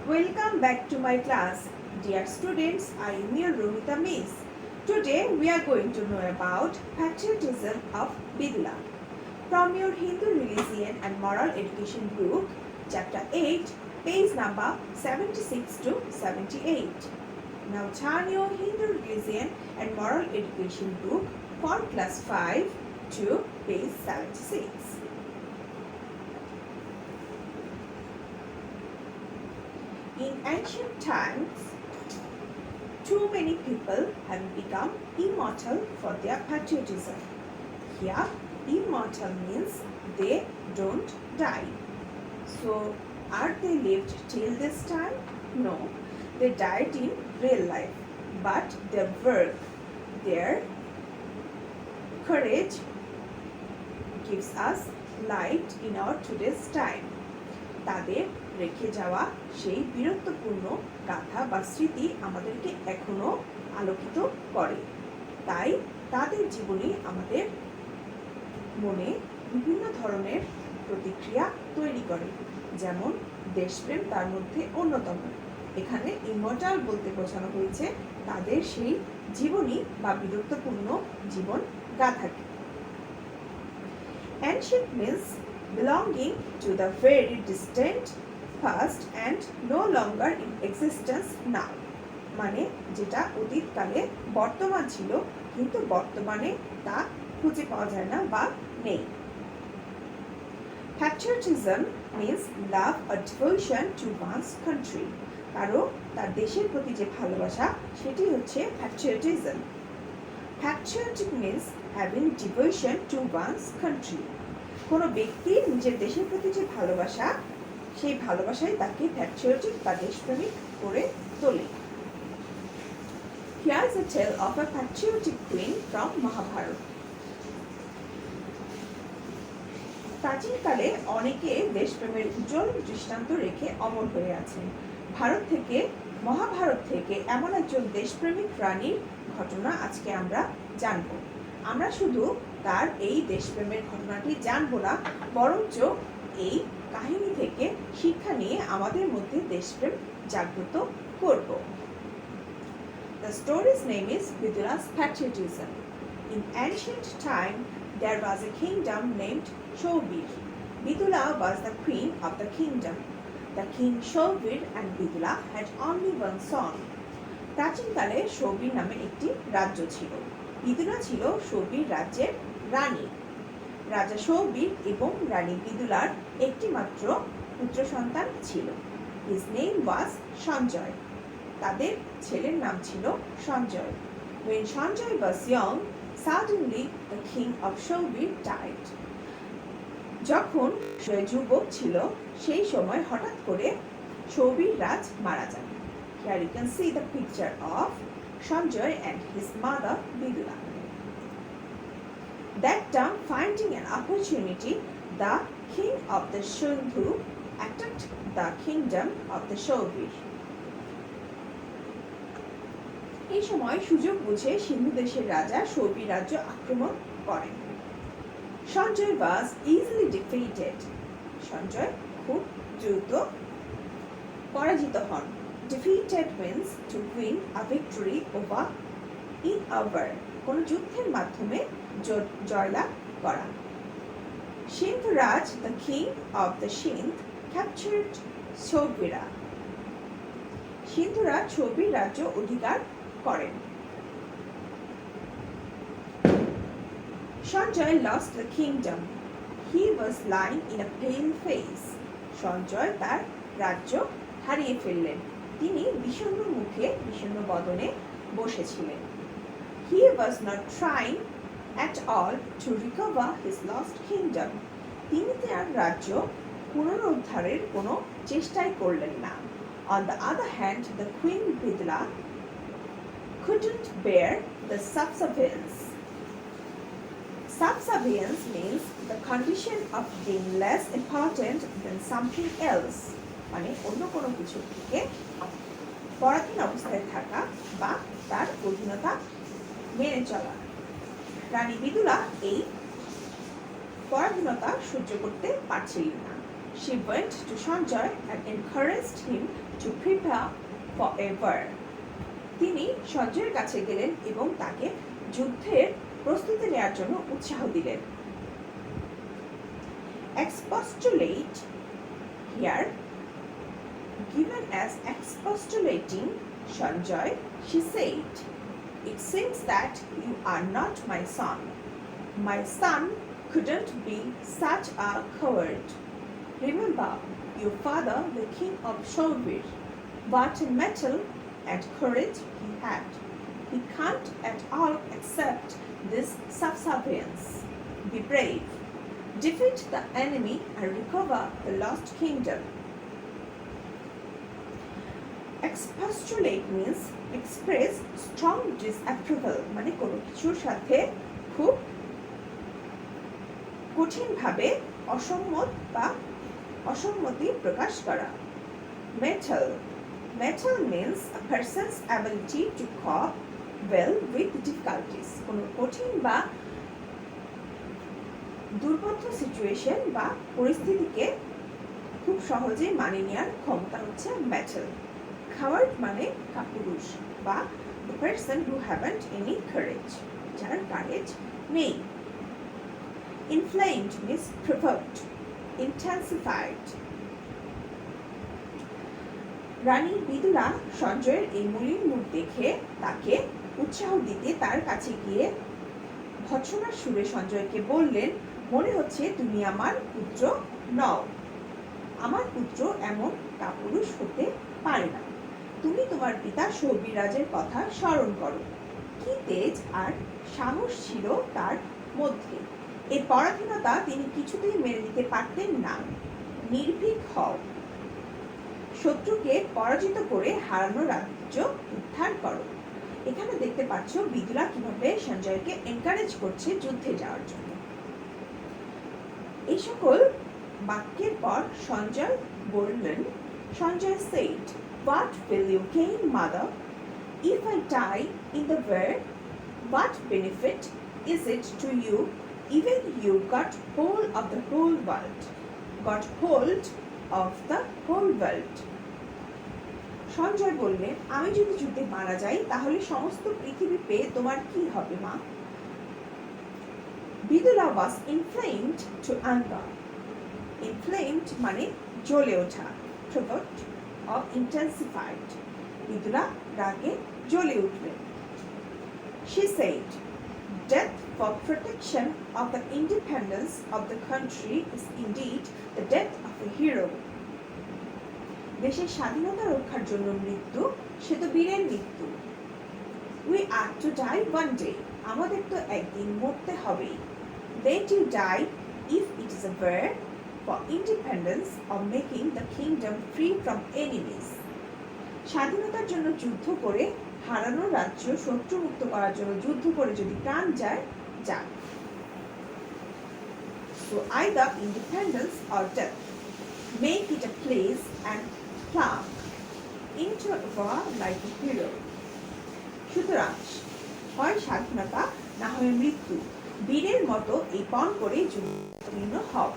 Welcome back to my class. Dear students, I am your Romita Miss. Today we are going to know about patriotism of Bidula from your Hindu Religion and Moral Education book, chapter 8, page number 76 to 78. Now turn your Hindu Religion and Moral Education book for class 5 to page 76. In ancient times, too many people have become immortal for their patriotism. Here, immortal means they don't die. So, are they lived till this time? No, they died in real life. But their work, their courage gives us light in our today's time. তাদের রেখে যাওয়া সেই বীরত্বপূর্ণ গাথা বা স্মৃতি আমাদেরকে এখনো আলোকিত করে। তাই তাদের জীবনী আমাদের মনে বিভিন্ন ধরনের প্রতিক্রিয়া তৈরি করে, যেমন দেশপ্রেম তার মধ্যে অন্যতম। এখানে ইমর্টাল বলতে বোঝানো হয়েছে তাদের সেই জীবনী বা বীরত্বপূর্ণ জীবন গাথাকে। Ancient means belonging to the very distant past and no longer in existence now, মানে যেটা অতীতকালে বর্তমান ছিল কিন্তু বর্তমানে তা খুঁজে পাওয়া যায় না বা নেই। Patriotism means love or devotion to one's country, কারো তার দেশের প্রতি যে ভালোবাসা সেটি হচ্ছে patriotism. Patriotic means having devotion to one's country. কোনো ব্যক্তির নিজের দেশের প্রতি যে ভালোবাসা সেই ভালোবাসাই তাকে প্যাট্রিয়টিক বা দেশপ্রেমিক করে তোলে। Here is a tale of a patriotic queen from Mahabharata. প্রাচীনকালে অনেকে দেশপ্রেমের উজ্জ্বল দৃষ্টান্ত রেখে অমর হয়ে আছেন। মহাভারত থেকে এমন একজন দেশপ্রেমিক রানীর ঘটনা আজকে আমরা জানব। আমরা শুধু তার এই দেশপ্রেমের ঘটনাটি জানবো না, বরঞ্চ এই কাহিনী থেকে শিক্ষা নিয়ে আমাদের মধ্যে দেশপ্রেম জাগ্রত করব। The story's name is Bidula's patriotism. In ancient time, there was a kingdom named Shobir. Bidula was the queen of the kingdom. The king Shobir and Bidula had only one son. প্রাচীনকালে শোবির নামে একটি রাজ্য ছিল। বিদুলা ছিল শোবির রাজ্যের রানী। রাজা শৌবির এবং রানী বিদুলার একটি মাত্র পুত্র সন্তান ছিল। His name was Sanjay. তাদের ছেলের নাম ছিল Sanjay. When Sanjay was young, suddenly the king of Shobir died. যখন সে যুবক ছিল সেই সময় হঠাৎ করে শৌবির রাজ মারা যান। Here you can see the picture of Sanjay and his mother Bidula. That time, finding an opportunity, the king of the Sindhu attacked the kingdom of the Shobir. এই সময় সুযোগ বুঝে সিন্ধু দেশের রাজা শৌবির রাজ্য আক্রমণ করেন। Sanjay was easily defeated. Sanjay খুব দ্রুত পরাজিত হন। Defeated means to win a victory over in a war, কোন যুদ্ধের মাধ্যমে জয়লাভ করা। Sindhuraj, the king of the Sindh, captured Shobira. Sindhuraj শৌবির রাজ্য অধিকার করেন। Sanjay lost the kingdom. He was lying in a pale face. Sanjay তার রাজ্য হারিয়ে ফেললেন। তিনি বিষণ্ণ মুখে বিষণ্ণ বদনে বসেছিলেন। He was not trying at all to recover his lost kingdom. তিনি তার রাজ্য পুনরুদ্ধারের কোনো চেষ্টাই করলেন না। On the other hand, the queen Bidula couldn't bear the subservience. Subservience means the condition of being less important than something else. মানে অন্য কোনো কিছু থেকে পরাধীন অবস্থায় থাকা বা তার অধীনতা মেনে চলা। রানী বিদুলা এই পরাধীনতা সহ্য করতে পারছিলেন না। She went to Sanjay and encouraged him to to prepare for a war. তিনি সঞ্জয়ের কাছে গেলেন এবং তাকে যুদ্ধের প্রস্তুতি নেওয়ার জন্য উৎসাহ দিলেন। Expostulate here given as expostulating Sanjay, she said, "It seems that you are not my son. My son couldn't be such a coward. Remember your father, the king of Shobir, what mettle and courage he had. He can't at all accept this subservience. Be brave, defeat the enemy and recover the lost kingdom." Expostulate means express strong disapproval, মানে কোনো কিছুর সাথে খুব কঠিনভাবে অসম্মতি প্রকাশ করা। Mettle means a person's ability to cope well with difficulties. কোনো কঠিন বা দুর্বোধ্য সিচুয়েশন বা পরিস্থিতিকে খুব সহজে মানিয়ে নেওয়ার ক্ষমতা হচ্ছে মেটাল। Coward মানে কাপুরুষ বা the person who haven't any courage, যার কারেজ নেই। Inflamed means provoked, intensified. রানী বিদুলা সঞ্জয়ের এই মলিন মুখ দেখে তাকে উৎসাহ দিতে তার কাছে গিয়ে ভৎসনার সুরে সঞ্জয়কে বললেন, মনে হচ্ছে তুমি আমার পুত্র নও। আমার পুত্র এমন কাপুরুষ হতে পারে না। তুমি তোমার পিতা সৌবিরাজের কথা স্মরণ করো। কি তেজ আর সাহস ছিল তার মধ্যে। এই পরাধীনতা তিনি কিছুতেই মেনে নিতে পারতেন না। নির্ভীক হও, শত্রুকে পরাজিত করে হারানো রাজ্য উদ্ধার করো। এখানে দেখতে পাচ্ছ বিদুলা কিভাবে সঞ্জয়কে এনকারেজ করছে যুদ্ধে যাওয়ার জন্য। এই সকল বাক্যের পর সঞ্জয় বললেন, Sanjay said, "What will you gain, mother? If I die in the war, what benefit is it to you? Even you got hold of the whole world." Got hold of the whole world. Sanjay বললেন, আমি যদি যুদ্ধে মারা যাই তাহলে সমস্ত পৃথিবী পেয়ে তোমার কি হবে মা? বিদুলা was inflamed to anger. Inflamed মানে জ্বলে ওঠা, provoked or intensified. বিদুলা রাগে জ্বলে উঠলেন। She said, "Death for protection of the independence of the country is indeed the death of a hero." দেশের স্বাধীনতা রক্ষার জন্য মৃত্যু, সে তো বীরের মৃত্যু। We are to die one day. আমাদের তো একদিন মরতে হবেই। Let you die if it is a war for independence or making the kingdom free from enemies. স্বাধীনতার জন্য যুদ্ধ করে হারানো রাজ্য শত্রুমুক্ত করার জন্য যুদ্ধ করে যদি প্রাণ যায়, যাক। So either independence or death. Make it a place and plunge into a war like a hero. সুতরাং হয় স্বাধীনতা না হয় মৃত্যু, বীরের মতো এই পণ করে যুদ্ধ হও।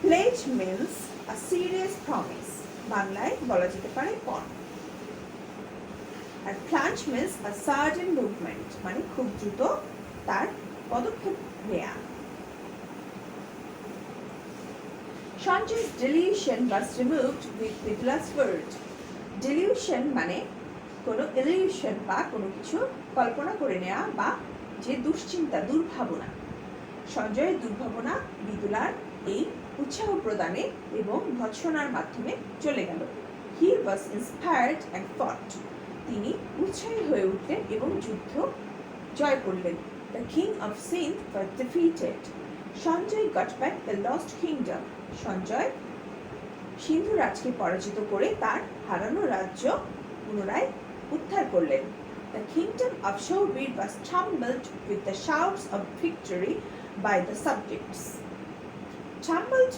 Pledge means a serious promise. বাংলায় বলা যেতে পারে পণ। আর plunge means a sudden movement, মানে খুব দ্রুত তার পদক্ষেপ নেয়া। Sanjay's delusion was removed with Bidula's word. Delusion মানে কোনো illusion বা কোনো কিছু কল্পনা করে নেওয়া বা যে দুশ্চিন্তা, দুর্ভাবনা। সঞ্জয়ের দুর্ভাবনা বিদুলার এই উৎসাহ প্রদানে এবং ভৎসনার মাধ্যমে চলে গেল। He was inspired and fought. তিনি উৎসাহী হয়ে উঠলেন এবং যুদ্ধ জয় করলেন। The king of Sindh was defeated. Sanjay got back the lost kingdom. Sanjay সিন্ধু রাজকে পরাজিত করে তার হারানো রাজ্য পুনরায় উদ্ধার করলেন। The kingdom of Shobir was tumbled with the shouts of victory by the subjects. Tumbled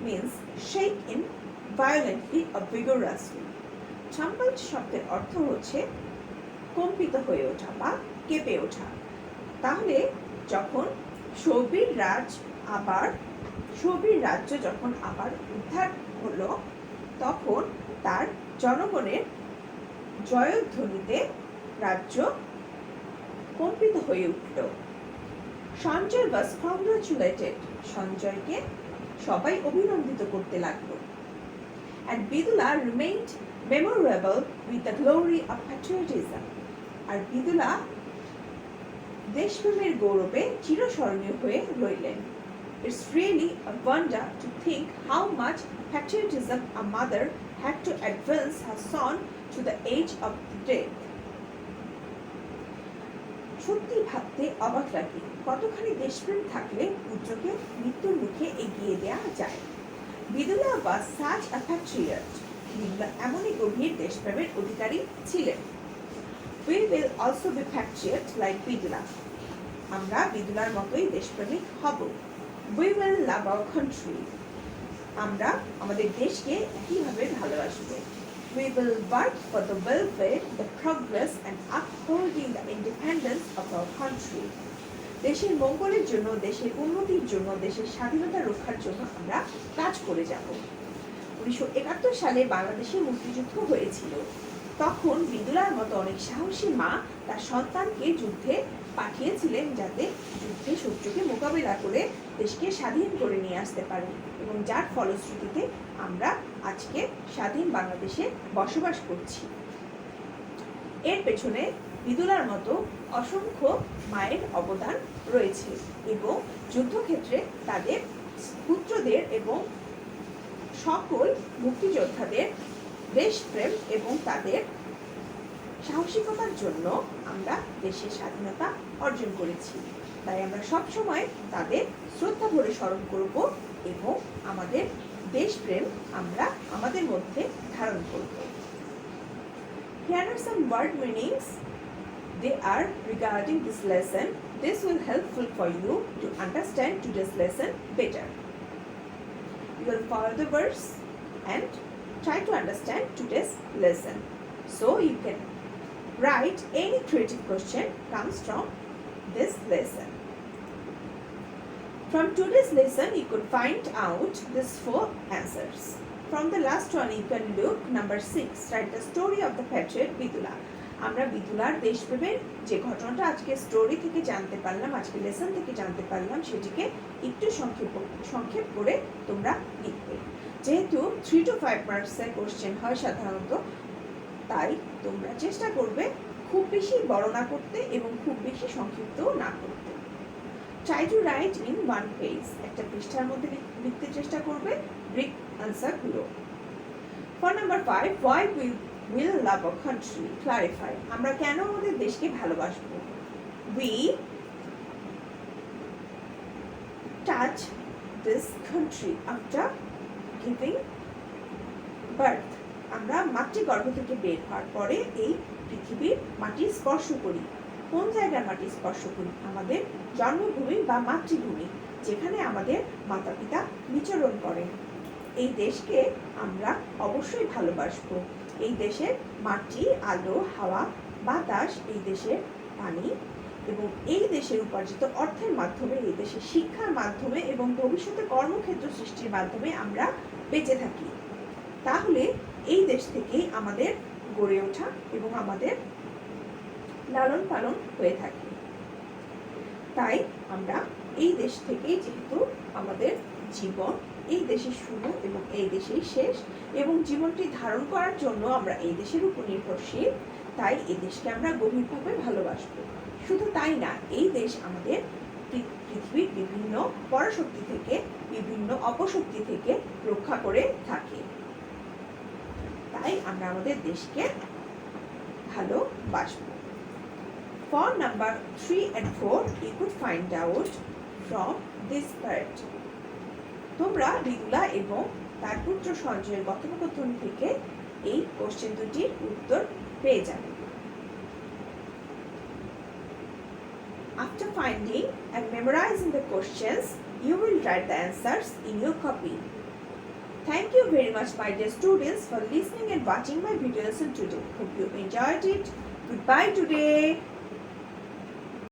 means shaken violently or vigorously. Tumbled শব্দের অর্থ হচ্ছে কম্পিত হয়ে ওঠা বা কেঁপে ওঠা। তাহলে যখন শৌবির রাজ্য যখন আবার উদ্ধার হলো, তখন তার জনগণের জয়ধ্বনিতে রাজ্য কম্পিত হয়ে উঠল। সঞ্জয় was congratulated, সঞ্জয়কে সবাই অভিনন্দিত করতে লাগলো। And Vidula remained memorable with the glory of patriotism. আর বিদুলা দেশপ্রেমের গৌরবে চিরস্মরণীয় হয়ে রইলেন। It's really a wonder to think how much patriotism a mother had to advance her son to the age of death. সত্যি ভাবতে অবাক লাগে কতখানি দেশপ্রেম থাকলে পুত্রকে মৃত্যুর মুখে এগিয়ে দেওয়া যায়। বিদুলা was such a patriot. বিদুলা এমনই গভীর দেশপ্রেমের অধিকারী ছিলেন। We will also be patriot like বিদুলা। আমরা বিদুলার মতোই দেশপ্রেমিক হব। We will love our country. আমরা আমাদের দেশকে একইভাবে ভালোবাসব। We will work for the welfare, the progress and upholding the independence of our country. দেশের মঙ্গলের জন্য, দেশের উন্নতির জন্য, দেশের স্বাধীনতা রক্ষার জন্য আমরা কাজ করে যাব। 1971 সালে বাংলাদেশে মুক্তিযুদ্ধ হয়েছিল। তখন বিদুলার মতো অনেক সাহসী মা তার সন্তানকে যুদ্ধে পাঠিয়েছিলেন যাতে যুদ্ধে শত্রুকে মোকাবিলা করে দেশকে স্বাধীন করে নিয়ে আসতে পারে, এবং যার ফলশ্রুতিতে আমরা আজকে স্বাধীন বাংলাদেশে বসবাস করছি। এর পেছনে বিদুলার মতো অসংখ্য মায়ের অবদান রয়েছে, এবং যুদ্ধক্ষেত্রে তাদের পুত্রদের এবং সকল মুক্তিযোদ্ধাদের দেশপ্রেম এবং তাদের সাহসিকতার জন্য আমরা দেশের স্বাধীনতা অর্জন করেছি। তাই আমরা সবসময় তাদের শ্রদ্ধা ভরে স্মরণ করব এবং আমাদের দেশপ্রেম আমরা আমাদের মধ্যে ধারণ করব। Here are some word meanings. They are regarding this lesson. This will helpful for you to understand today's lesson better. You will follow the verse and try to understand today's lesson. So you can write any creative question comes from this lesson. From today's lesson you could find out these 4 answers. From the last one you can look number 6. Write the story of the patriot Vidula. আমরা বিদুলার দেশপ্রেমের যে ঘটনাটা আজকে story থেকে জানতে পারলাম, আজকে lesson থেকে জানতে পারলাম, সেটিকে একটু সংক্ষেপ করে তোমরা লিখবে। যেহেতু 3 to 5 মার্কসের কোশ্চেন হয় সাধারণত, তাই তোমরা চেষ্টা করবে খুব বেশি বড় না করতে এবং খুব বেশি সংক্ষিপ্তও না করতে। Try to write in 1 page. একটা পৃষ্ঠার মধ্যে লিখতে চেষ্টা করবে brick আনসারগুলো। For number 5, why we will love our country. Clarify. আমরা কেন আমাদের দেশকে ভালোবাসবো? We touch this country after giving birth. আমরা মাতৃগর্ভ থেকে বের হওয়ার পরে এই পৃথিবীর মাটি স্পর্শ করি। কোন জায়গার মাটি স্পর্শ করি? আমাদের জন্মভূমি বা মাতৃভূমি, যেখানে আমাদের মাতা পিতা বিচরণ করেন। এই দেশকে আমরা অবশ্যই ভালোবাসবো। এই দেশের মাটি, আলো, হাওয়া, বাতাস, এই দেশের পানি এবং এই দেশের উপার্জিত অর্থের মাধ্যমে, এই দেশের শিক্ষার মাধ্যমে এবং ভবিষ্যতে কর্মক্ষেত্র সৃষ্টির মাধ্যমে আমরা বেঁচে থাকি। তাহলে এই দেশ থেকেই আমাদের গড়ে ওঠা এবং আমাদের লালন পালন হয়ে থাকে। তাই আমরা এই দেশ থেকেই, যেহেতু আমাদের জীবন এই দেশে শুরু এবং এই দেশেই শেষ, এবং জীবনটি ধারণ করার জন্য আমরা এই দেশের উপর নির্ভরশীল, তাই এই দেশকে আমরা গভীরভাবে ভালোবাসবো। শুধু তাই না, এই দেশ আমাদের পৃথিবীর বিভিন্ন পরাশক্তি থেকে, বিভিন্ন অপশক্তি থেকে রক্ষা করে থাকে। তাই আমরা আমাদের দেশকে ভালোবাসবো। For number 3 and 4, you could find out from this part. তোমরা বিদুলা এবং তার পুত্র সঞ্জয়ের কথোপকথন থেকে এই কোশ্চেন দুটির উত্তর পেয়ে যাবে। After finding and memorizing the questions, you will write the answers in your copy. Thank you very much, my dear students, for listening and watching my video lesson today. Hope you enjoyed it. Goodbye today.